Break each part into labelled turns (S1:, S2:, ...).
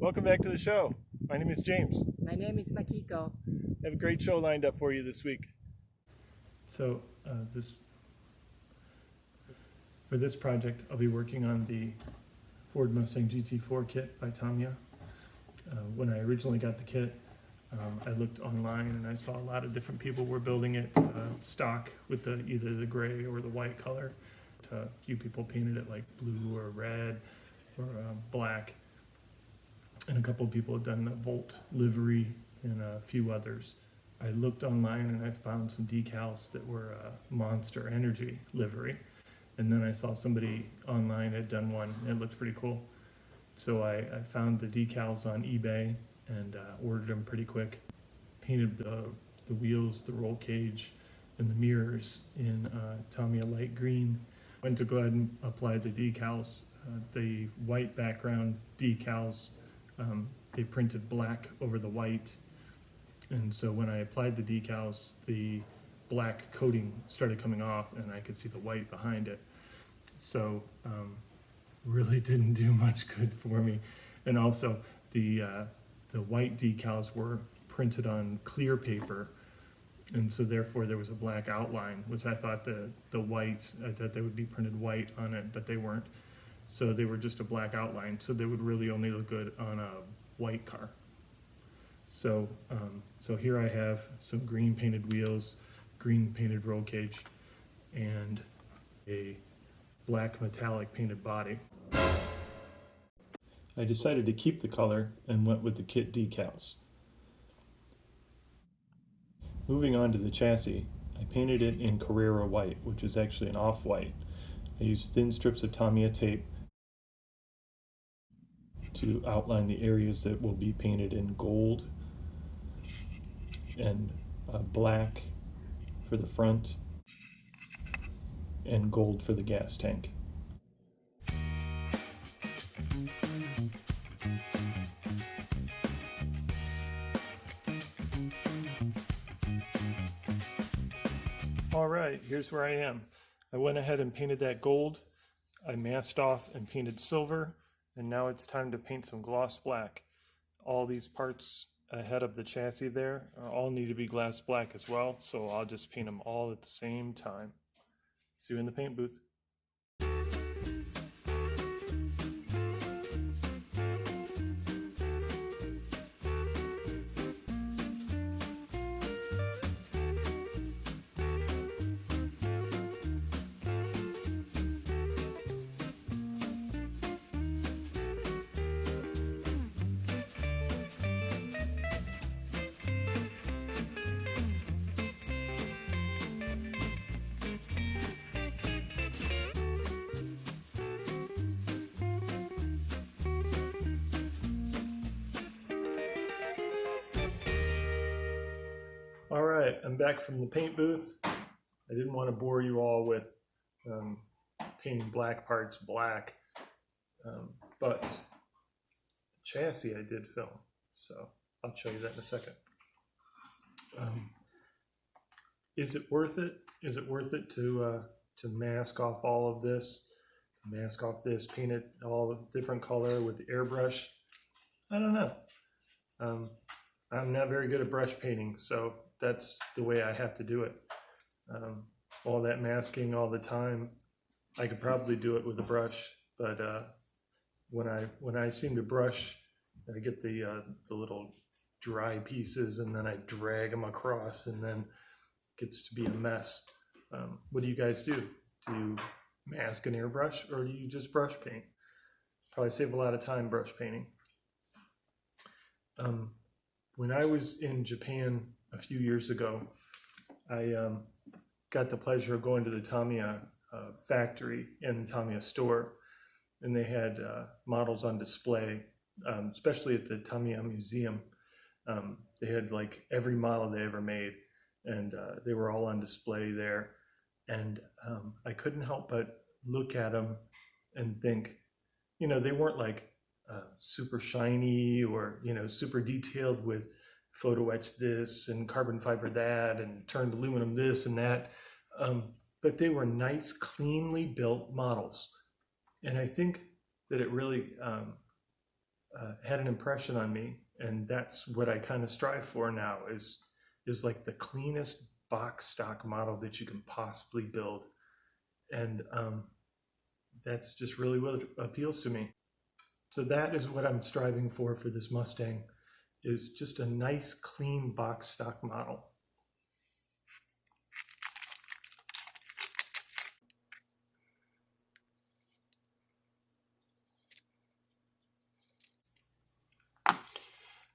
S1: Welcome back to the show. My name is James.
S2: My name is Makiko.
S1: I have a great show lined up for you this week. So for this project, I'll be working on the Ford Mustang GT4 kit by Tamiya. When I originally got the kit, I looked online and I saw a lot of different people were building it stock with either the gray or the white color. A few people painted it like blue or red or black. And a couple of people have done the Volt livery and a few others. I looked online and I found some decals that were Monster Energy livery. And then I saw somebody online had done one and it looked pretty cool. So I found the decals on eBay and ordered them pretty quick. Painted the wheels, the roll cage, and the mirrors in Tamiya light green. Went to go ahead and apply the decals. The white background decals, they printed black over the white, and so when I applied the decals, the black coating started coming off and I could see the white behind it. So really didn't do much good for me. And also the white decals were printed on clear paper, and so therefore there was a black outline, which I thought I thought they would be printed white on it, but they weren't. So they were just a black outline, so they would really only look good on a white car. So so here I have some green painted wheels, green painted roll cage, and a black metallic painted body. I decided to keep the color and went with the kit decals. Moving on to the chassis, I painted it in Carrera white, which is actually an off-white. I used thin strips of Tamiya tape to outline the areas that will be painted in gold and black for the front and gold for the gas tank. All right, here's where I am. I went ahead and painted that gold. I masked off and painted silver. And now it's time to paint some gloss black. All these parts ahead of the chassis there all need to be gloss black as well, so I'll just paint them all at the same time. See you in the paint booth. All right, I'm back from the paint booth. I didn't want to bore you all with painting black parts black, but the chassis I did film, so I'll show you that in a second. Is it worth it? Is it worth it to mask off all of this, mask off this, paint it all different color with the airbrush? I don't know. I'm not very good at brush painting, so that's the way I have to do it. All that masking all the time, I could probably do it with a brush, but when I seem to brush, I get the little dry pieces and then I drag them across and then it gets to be a mess. What do you guys do? Do you mask an airbrush or do you just brush paint? Probably save a lot of time brush painting. When I was in Japan a few years ago, I got the pleasure of going to the Tamiya factory and the Tamiya store, and they had models on display, especially at the Tamiya Museum. They had like every model they ever made, and they were all on display there. And I couldn't help but look at them and think, you know, they weren't like super shiny or, you know, super detailed with photo etch this and carbon fiber that and turned aluminum this and that. But they were nice, cleanly built models. And I think that it really had an impression on me, and that's what I kind of strive for now, is like the cleanest box stock model that you can possibly build. And that's just really what appeals to me. So that is what I'm striving for this Mustang, is just a nice clean box stock model.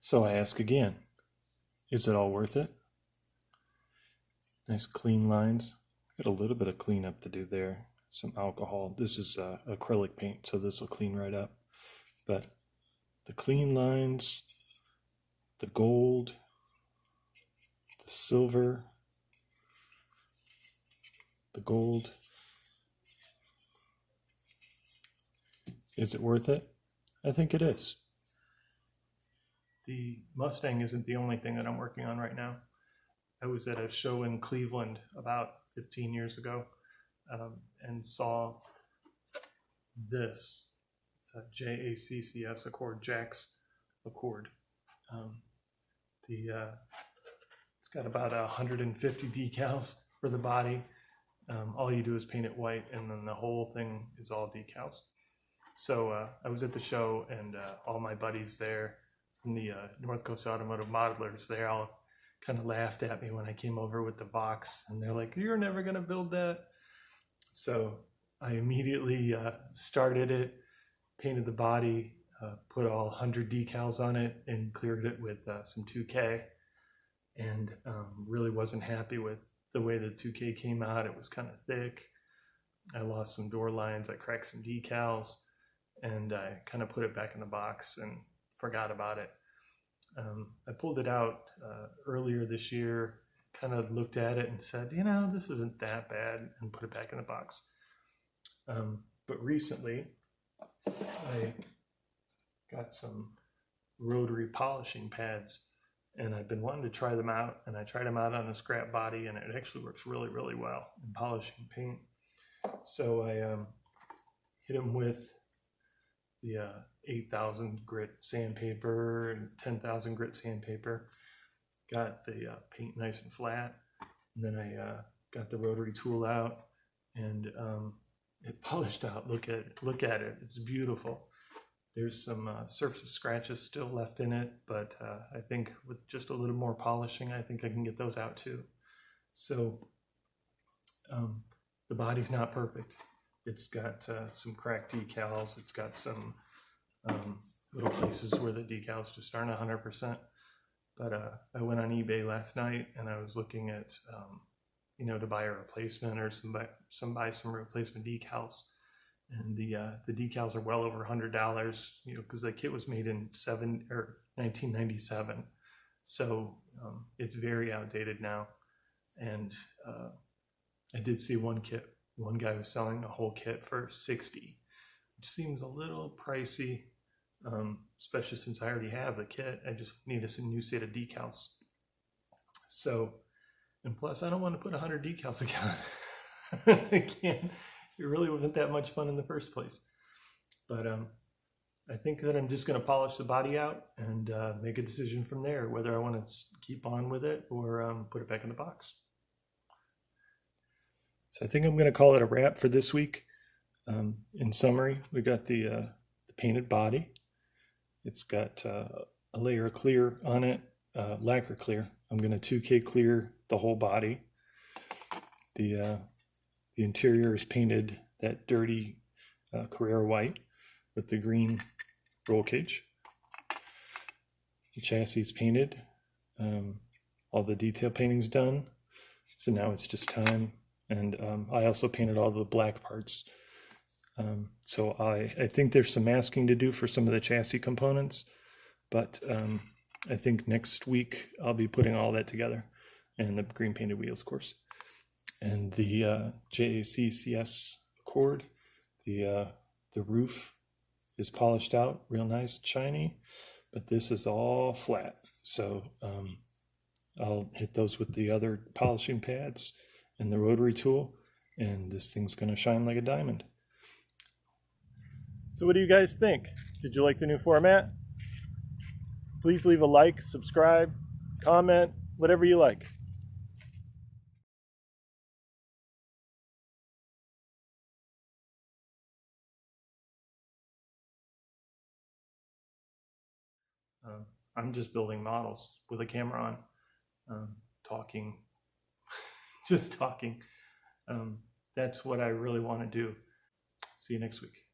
S1: So I ask again, is it all worth it? Nice clean lines. Got a little bit of cleanup to do there. Some alcohol. This is acrylic paint, so this will clean right up. But the clean lines, the gold, the silver, the gold. Is it worth it? I think it is. The Mustang isn't the only thing that I'm working on right now. I was at a show in Cleveland about 15 years ago and saw this. It's a JACCS Accord, JACCS Accord. It's got about 150 decals for the body. All you do is paint it white, and then the whole thing is all decals. So I was at the show, and all my buddies there from the North Coast Automotive Modelers, they all kind of laughed at me when I came over with the box, and they're like, "You're never gonna build that." So I immediately started it, painted the body, put all 100 decals on it, and cleared it with some 2K, and really wasn't happy with the way the 2K came out. It was kind of thick. I lost some door lines, I cracked some decals, and I kind of put it back in the box and forgot about it. I pulled it out earlier this year, kind of looked at it and said, you know, this isn't that bad, and put it back in the box. But recently, I got some rotary polishing pads, and I've been wanting to try them out, and I tried them out on a scrap body, and it actually works really, really well in polishing paint. So I hit them with the 8,000 grit sandpaper and 10,000 grit sandpaper. Got the paint nice and flat, and then I got the rotary tool out, and it polished out. Look at it. It's beautiful. There's some surface scratches still left in it, but I think with just a little more polishing, I think I can get those out too. So the body's not perfect. It's got some cracked decals. It's got some little places where the decals just aren't 100%. But I went on eBay last night, and I was looking at, to buy a replacement or buy some replacement decals. And the decals are well over $100, because the kit was made in 1997. So it's very outdated now. And I did see one guy was selling the whole kit for $60, which seems a little pricey, especially since I already have the kit. I just need a new set of decals. So, and plus I don't want to put 100 decals again. I can't. It really wasn't that much fun in the first place. But I think that I'm just going to polish the body out and make a decision from there, whether I want to keep on with it or put it back in the box. So I think I'm going to call it a wrap for this week. In summary, we got the painted body. It's got a layer of clear on it, lacquer clear. I'm going to 2K clear the whole body. The interior is painted that dirty Carrera white with the green roll cage. The chassis is painted. All the detail painting's done. So now it's just time. And I also painted all the black parts. So I think there's some masking to do for some of the chassis components. But I think next week I'll be putting all that together. And the green painted wheels, of course. And the JACCS Accord, the roof is polished out, real nice, shiny, but this is all flat. So I'll hit those with the other polishing pads and the rotary tool, and this thing's going to shine like a diamond. So what do you guys think? Did you like the new format? Please leave a like, subscribe, comment, whatever you like. I'm just building models with a camera on, talking, just talking. That's what I really want to do. See you next week.